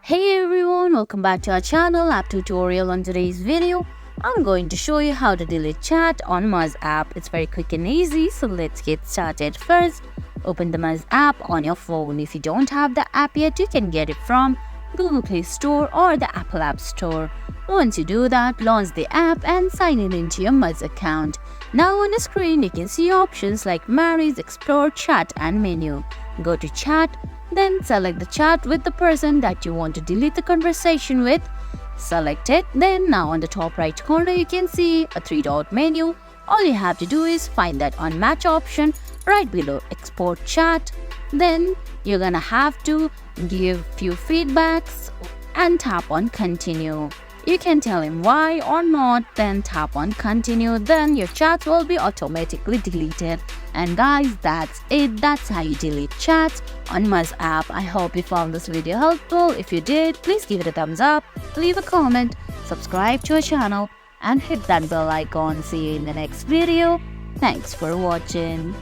Hey everyone, welcome back to our channel app tutorial. On today's video, I'm going to show you how to delete chat on Muzz app. It's very quick and easy, so let's get started. First, open the Muzz app on your phone. If you don't have the app yet, you can get it from Google Play Store or the Apple App Store. Once you do that, launch the app and sign in into your Muzz account. Now on the screen, you can see options like Marries, Explore, Chat and Menu. Go to Chat. Then select the chat with the person that you want to delete the conversation with. Select it. Then now on the top right corner you can see a 3-dot menu. All you have to do is find that unmatch option right below export chat. Then you're gonna have to give few feedbacks and tap on continue. You can tell him why or not, then tap on continue, then your chat will be automatically deleted. And guys, that's it. That's how you delete chats on Muzz app. I hope you found this video helpful. If you did, please give it a thumbs up, leave a comment, subscribe to our channel and hit that bell icon. See you in the next video. Thanks for watching.